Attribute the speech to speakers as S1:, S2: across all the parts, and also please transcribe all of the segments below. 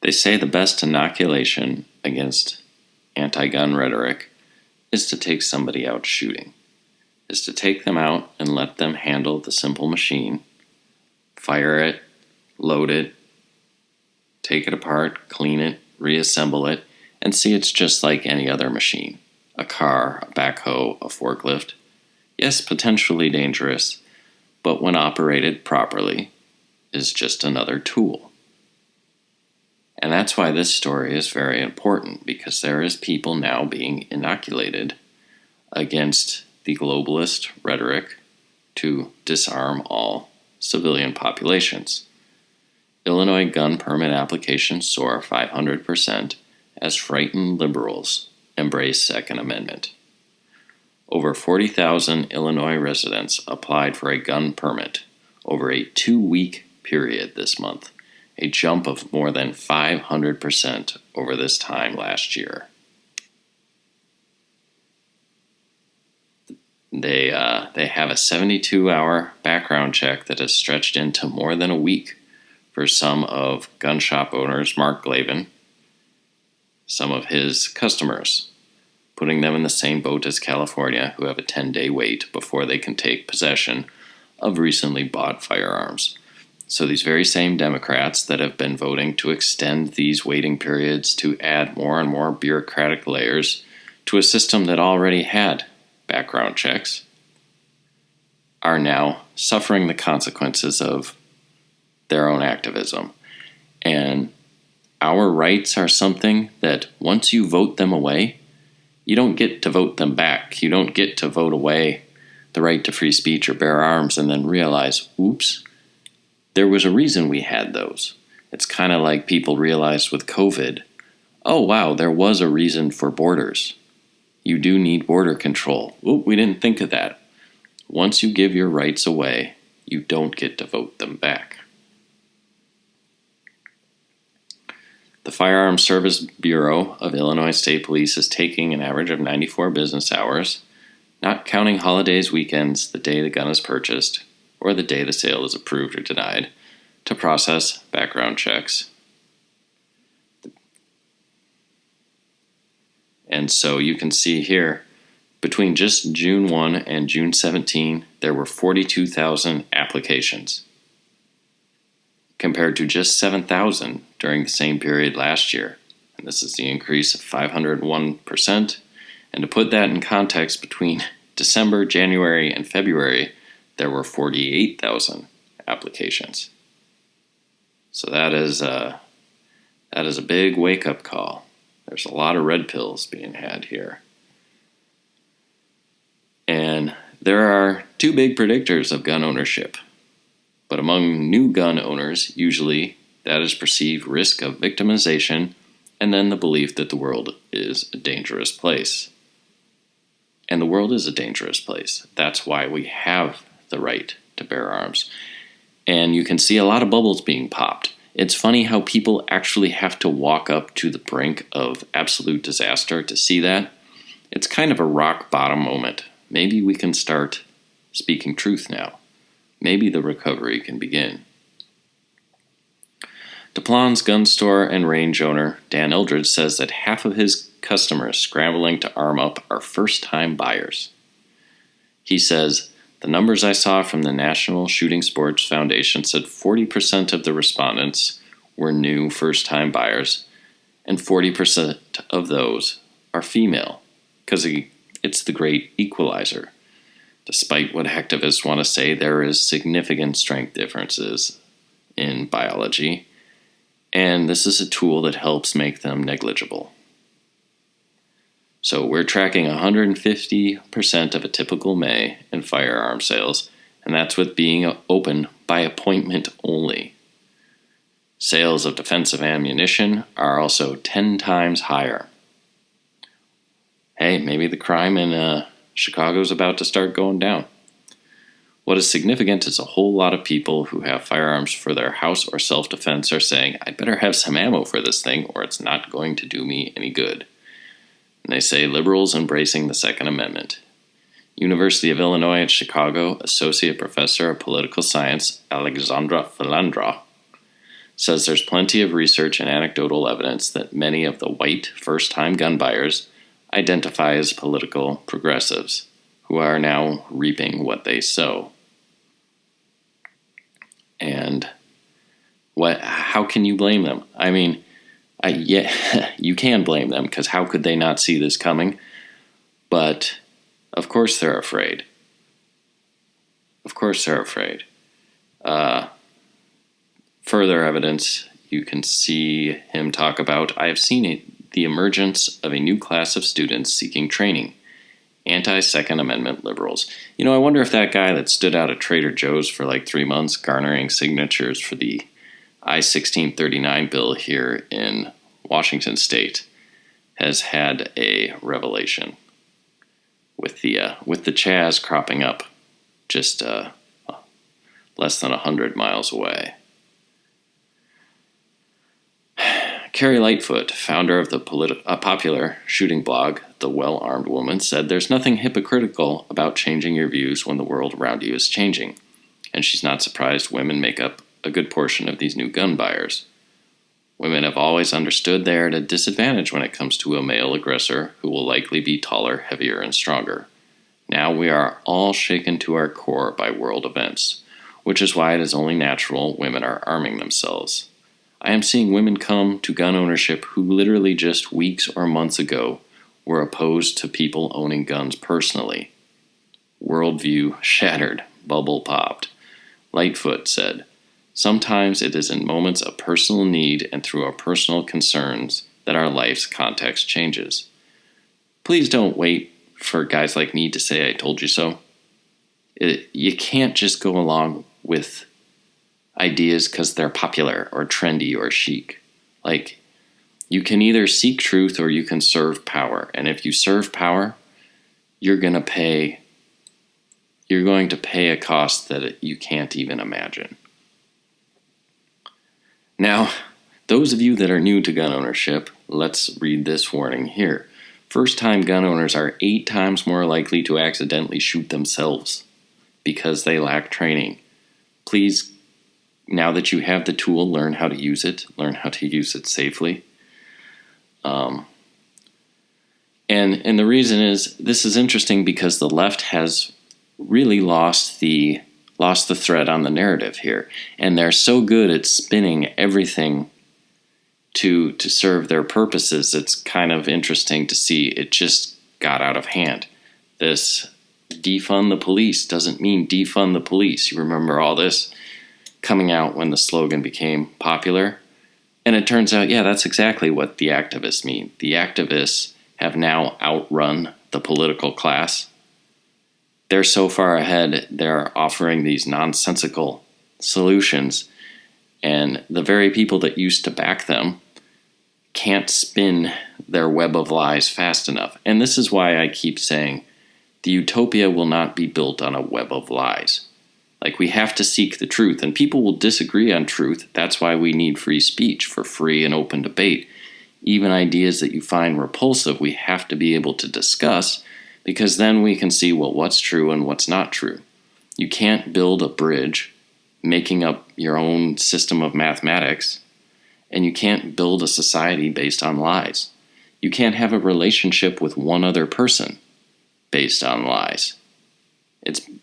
S1: They say the best inoculation against anti-gun rhetoric is to take somebody out shooting, is to take them out and let them handle the simple machine, fire it, load it, take it apart, clean it, reassemble it, and see it's just like any other machine. A car, a backhoe, a forklift. Yes, potentially dangerous, but when operated properly, is just another tool. And that's why this story is very important, because there is people now being inoculated against the globalist rhetoric to disarm all civilian populations. Illinois gun permit applications soar 500% as frightened liberals embrace Second Amendment. Over 40,000 Illinois residents applied for a gun permit over a 2-week period this month, a jump of more than 500% over this time last year. They have a 72-hour background check that has stretched into more than a week for some of gun shop owners Mark Glavin, some of his customers, putting them in the same boat as California, who have a 10-day wait before they can take possession of recently bought firearms. So these very same Democrats that have been voting to extend these waiting periods to add more and more bureaucratic layers to a system that already had background checks are now suffering the consequences of their own activism. And our rights are something that once you vote them away, you don't get to vote them back. You don't get to vote away the right to free speech or bear arms and then realize, oops, there was a reason we had those. It's kind of like people realized with COVID, oh wow, there was a reason for borders. You do need border control. Oop, we didn't think of that. Once you give your rights away, you don't get to vote them back. The Firearms Service Bureau of Illinois State Police is taking an average of 94 business hours, not counting holidays, weekends, the day the gun is purchased, or the day the sale is approved or denied, to process background checks. And so you can see here, between just June 1 and June 17, there were 42,000 applications, compared to just 7,000 during the same period last year. And this is the increase of 501%. And to put that in context, between December, January, and February, there were 48,000 applications. So that is a big wake-up call. There's a lot of red pills being had here. And there are two big predictors of gun ownership. But among new gun owners, usually that is perceived risk of victimization and then the belief that the world is a dangerous place. And the world is a dangerous place. That's why we have the right to bear arms. And you can see a lot of bubbles being popped. It's funny how people actually have to walk up to the brink of absolute disaster to see that. It's kind of a rock bottom moment. Maybe we can start speaking truth now. Maybe the recovery can begin. DePlon's gun store and range owner, Dan Eldridge, says that half of his customers scrambling to arm up are first-time buyers. He says, the numbers I saw from the National Shooting Sports Foundation said 40% of the respondents were new first-time buyers, and 40% of those are female, because it's the great equalizer. Despite what activists want to say, there is significant strength differences in biology, and this is a tool that helps make them negligible. So we're tracking 150% of a typical May in firearm sales, and that's with being open by appointment only. Sales of defensive ammunition are also 10 times higher. Hey, maybe the crime in Chicago's about to start going down. What is significant is a whole lot of people who have firearms for their house or self-defense are saying, I'd better have some ammo for this thing or it's not going to do me any good. And they say liberals embracing the Second Amendment. University of Illinois at Chicago Associate Professor of Political Science Alexandra Filandra says there's plenty of research and anecdotal evidence that many of the white first-time gun buyers identify as political progressives who are now reaping what they sow. And how can you blame them? I mean, yeah, you can blame them, because how could they not see this coming? But of course they're afraid. Of course they're afraid. Further evidence, you can see him talk about, I have seen the emergence of a new class of students seeking training, anti-Second Amendment liberals. You know, I wonder if that guy that stood out at Trader Joe's for like 3 months garnering signatures for the I-1639 bill here in Washington State has had a revelation with the Chaz cropping up just less than 100 miles away. Carrie Lightfoot, founder of the popular shooting blog, The Well-Armed Woman, said there's nothing hypocritical about changing your views when the world around you is changing, and she's not surprised women make up a good portion of these new gun buyers. Women have always understood they are at a disadvantage when it comes to a male aggressor who will likely be taller, heavier, and stronger. Now we are all shaken to our core by world events, which is why it is only natural women are arming themselves. I am seeing women come to gun ownership who literally just weeks or months ago were opposed to people owning guns personally. Worldview shattered, bubble popped. Lightfoot said, sometimes it is in moments of personal need and through our personal concerns that our life's context changes. Please don't wait for guys like me to say I told you so. You can't just go along with ideas because they're popular or trendy or chic. Like, you can either seek truth or you can serve power. And if you serve power, you're going to pay a cost that you can't even imagine. Now, those of you that are new to gun ownership, let's read this warning here. First-time gun owners are 8 times more likely to accidentally shoot themselves because they lack training. Please, now that you have the tool, learn how to use it. Learn how to use it safely. And the reason is, this is interesting because the left has really lost the thread on the narrative here. And they're so good at spinning everything to serve their purposes. It's kind of interesting to see it just got out of hand. This defund the police doesn't mean defund the police. You remember all this coming out when the slogan became popular. And it turns out, yeah, that's exactly what the activists mean. The activists have now outrun the political class. They're so far ahead, they're offering these nonsensical solutions. And the very people that used to back them can't spin their web of lies fast enough. And this is why I keep saying the utopia will not be built on a web of lies. Like, we have to seek the truth, and people will disagree on truth. That's why we need free speech, for free and open debate. Even ideas that you find repulsive, we have to be able to discuss, because then we can see, well, what's true and what's not true. You can't build a bridge making up your own system of mathematics, and you can't build a society based on lies. You can't have a relationship with one other person based on lies.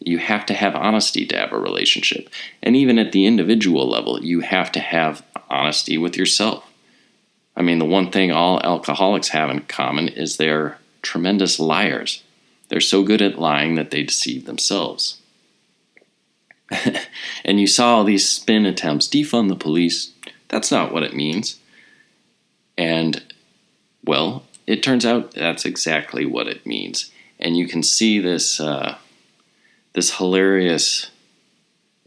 S1: You have to have honesty to have a relationship. And even at the individual level, you have to have honesty with yourself. I mean, the one thing all alcoholics have in common is they're tremendous liars. They're so good at lying that they deceive themselves. And you saw all these spin attempts, defund the police. That's not what it means. And, well, it turns out that's exactly what it means. And you can see this hilarious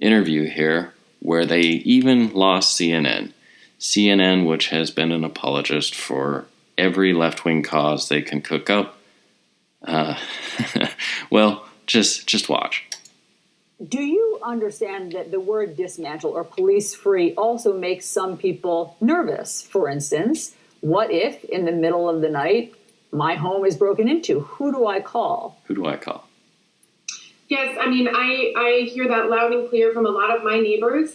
S1: interview here where they even lost CNN. CNN, which has been an apologist for every left-wing cause they can cook up. Well, just watch.
S2: Do you understand that the word dismantle or police free also makes some people nervous? For instance, what if in the middle of the night my home is broken into? Who do I call?
S1: Who do I call?
S3: Yes, I mean, I hear that loud and clear from a lot of my neighbors.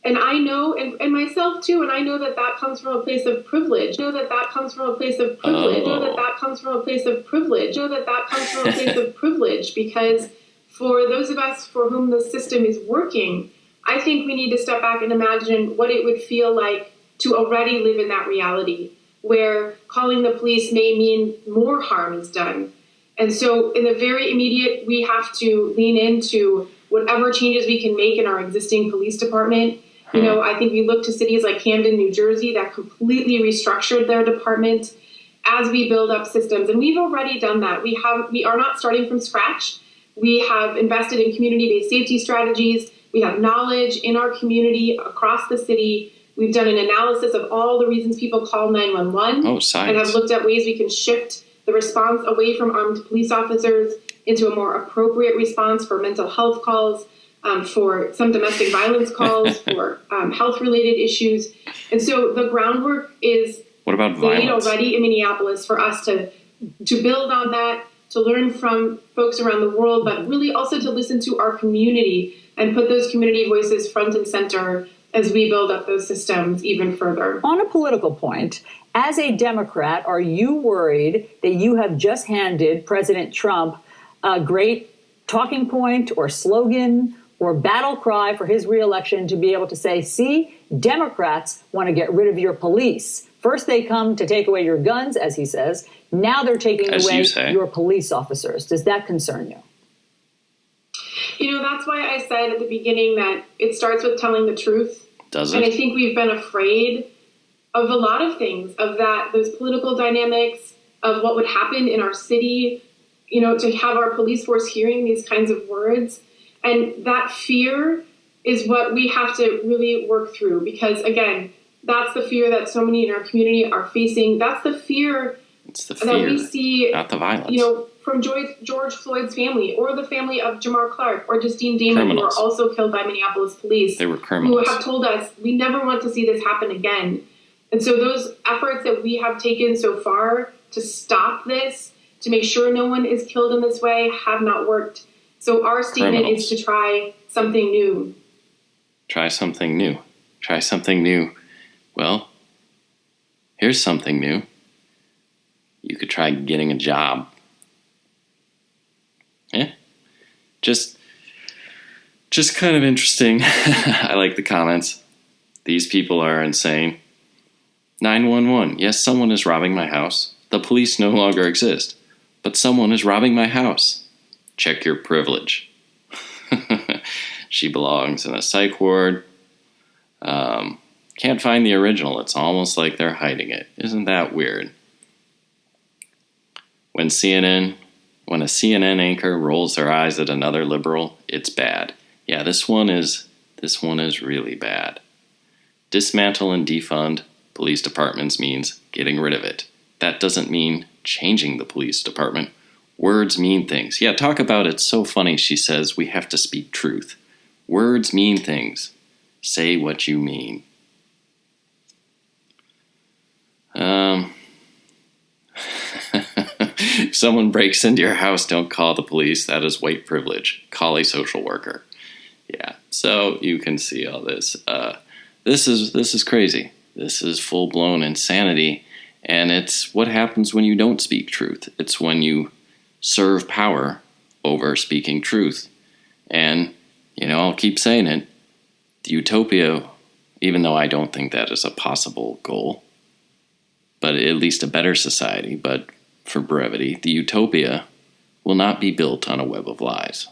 S3: And I know, and myself too, and I know that that comes from a place of privilege. I know that that comes from a place of privilege. I know that that comes from a place of privilege. I know that that comes from a place of privilege, because for those of us for whom the system is working, I think we need to step back and imagine what it would feel like to already live in that reality, where calling the police may mean more harm is done. And so in the very immediate, we have to lean into whatever changes we can make in our existing police department. You know, I think we look to cities like Camden, New Jersey, that completely restructured their department as we build up systems. And we've already done that. We are not starting from scratch. We have invested in community-based safety strategies. We have knowledge in our community across the city. We've done an analysis of all the reasons people call 911 and have looked at ways we can shift the response away from armed police officers into a more appropriate response for mental health calls, for some domestic violence calls, for health-related issues. And so the groundwork is laid already in Minneapolis for us to build on that, to learn from folks around the world, but really also to listen to our community and put those community voices front and center as we build up those systems even further.
S2: On a political point, as a Democrat, are you worried that you have just handed President Trump a great talking point or slogan or battle cry for his reelection to be able to say, see, Democrats want to get rid of your police. First they come to take away your guns, as he says. Now they're taking away your police officers. Does that concern you?
S3: You know, that's why I said at the beginning that it starts with telling the truth.
S1: Does it?
S3: And I think we've been afraid of a lot of things, of those political dynamics, of what would happen in our city, you know, to have our police force hearing these kinds of words. And that fear is what we have to really work through, because, again, that's the fear that so many in our community are facing. That's the fear, that we see,
S1: not the violence.
S3: You know, from George Floyd's family, or the family of Jamar Clark or Justine Damon, who were also killed by Minneapolis police.
S1: They were criminals.
S3: Who have told us, we never want to see this happen again. And so those efforts that we have taken so far to stop this, to make sure no one is killed in this way, have not worked. So our statement is to try something new.
S1: Try something new. Try something new. Well, here's something new. You could try getting a job. Yeah. Just kind of interesting. I like the comments. These people are insane. 911. Yes, someone is robbing my house. The police no longer exist. But someone is robbing my house. Check your privilege. She belongs in a psych ward. Can't find the original. It's almost like they're hiding it. Isn't that weird? When a CNN anchor rolls their eyes at another liberal, it's bad. Yeah, this one is really bad. Dismantle and defund police departments means getting rid of it. That doesn't mean changing the police department. Words mean things. Yeah, talk about it. So funny, she says, we have to speak truth. Words mean things. Say what you mean. If someone breaks into your house, don't call the police. That is white privilege. Call a social worker. Yeah, so you can see all this. This is crazy. This is full-blown insanity. And it's what happens when you don't speak truth. It's when you serve power over speaking truth. And, you know, I'll keep saying it. The utopia, even though I don't think that is a possible goal, but at least a better society, but for brevity, the utopia will not be built on a web of lies.